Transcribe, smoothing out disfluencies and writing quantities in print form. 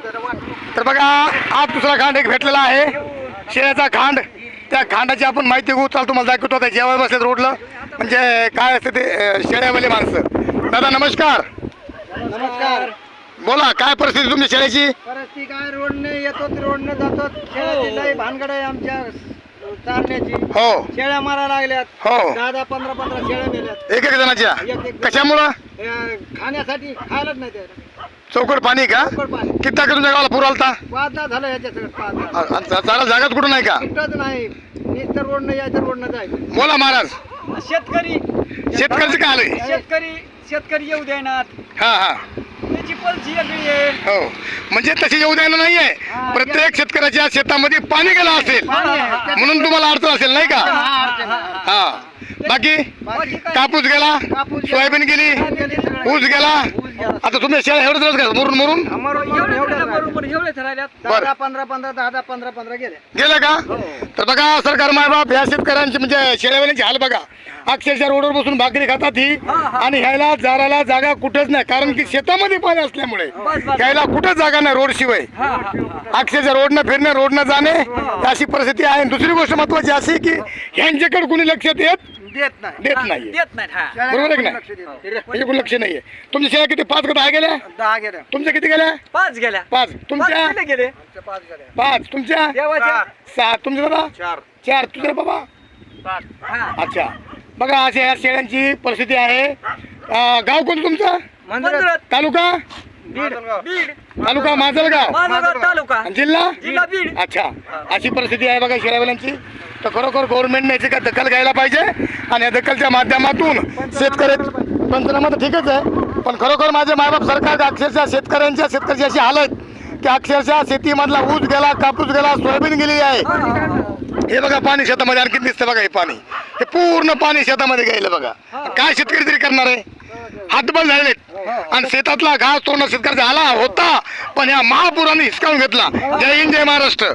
तर बघा आज दुसरा खांड एक भेटलेला आहे, शेळ्याचा खांड. त्या खांडाची आपण माहिती घेऊ. चाल तुम्हाला दाखवतो आता जेव्हा बसले रोडला म्हणजे काय असते ते शेळ्यावाले माणसं. दादा नमस्कार. नमस्कार. बोला काय परिस्थिती तुमच्या शेळ्याची? परिस्थिती काय, रोडने येतो रोडने जातो. शेळ्याची लई भानगड आहे आमच्या चालण्याची. हो शेळ्या मारायला लागल्यात. हो 10-15 शेळ्या मेल्यात एक जणाच्या. एक. कशामुळं? खाण्यासाठी खायलाच नाही ते. चौकट पाणी का? पाणी किती टाका तुमच्या गावाला पूर आलता? 5 झालं याच्या सगळं. चाला जागाच कुठं नाही का? कुठंच नाही. नुसतं रोडने यायचं रोडने जायचं. बोला महाराज. शेतकरी शेतकऱ्याचं काय आलंय? शेतकरी येऊ देणार. हा हा त्याची पॉलिसी वेगळी आहे. हो म्हणजे तशी येऊ द्यायला नाहीये. प्रत्येक शेतकऱ्याच्या शेतामध्ये पाणी गेलं असेल म्हणून तुम्हाला अडचण असेल नाही का? हा बाकी कापूस गेला, सोयाबीन गेली, ऊस गेला. आता तुम्ही शेळ्या एवढंच राहत का मुरून मुरून? 10-15 गेलं का? तर बघा सरकार मायबाप ह्या शेतकऱ्यांची म्हणजे शेळ्यावाल्यांची हाल बघा. अक्षरशः रोडवर बसून भाकरी खातात ही आणि ह्याला जाराला जागा कुठंच नाही, कारण की शेतामध्ये पाणी असल्यामुळे ह्याला कुठंच जागा नाही रोड शिवाय. अक्षरशः रोडनं फिरणे रोडनं जाणे अशी परिस्थिती आहे. दुसरी गोष्ट महत्वाची अशी की ह्यांच्याकडे कुणी लक्ष देत नाही. बरोबर आहे की नाही? म्हणजे कोणी लक्ष नाहीये. तुमच्या शेळ्या किती? 5 का 10 गेल्या? 10 गेल्या. तुमच्या किती गेल्या? 5 गेल्या. 5 तुमच्या? 5 तुमच्या? 6 तुमच्या दादा? 4 तुझ्या बाबा? अच्छा बघा अशा या शेळ्यांची परिस्थिती आहे. गाव कोणतं तुमचं? तालुका? तालुका माजलगाव तालुका. जिल्हा? जिल्हा बीड. अच्छा अशी परिस्थिती आहे बघा शेळ्यावाल्यांची. तर खरोखर गव्हर्नमेंटने याची काय दखल घ्यायला पाहिजे आणि या दखलच्या माध्यमातून शेतकरी पंचनामा तर ठीकच आहे, पण खरोखर माझे मायबाप सरकार अक्षरशः शेतकऱ्याची अशी हालत की अक्षरशः शेतीमधला ऊस गेला, कापूस गेला, सोयाबीन गेलेली आहे. हे बघा पाणी शेतामध्ये आणखी दिसतं बघा. हे पाणी हे पूर्ण पाणी शेतामध्ये गेलं बघा. काय शेतकरी तरी करणार आहे? हातबल झालेत आणि शेतातला घास तोडणं शेतकऱ्याचा आला होता, पण या महापुराने हिसकावून घेतला. जय हिंद जय महाराष्ट्र.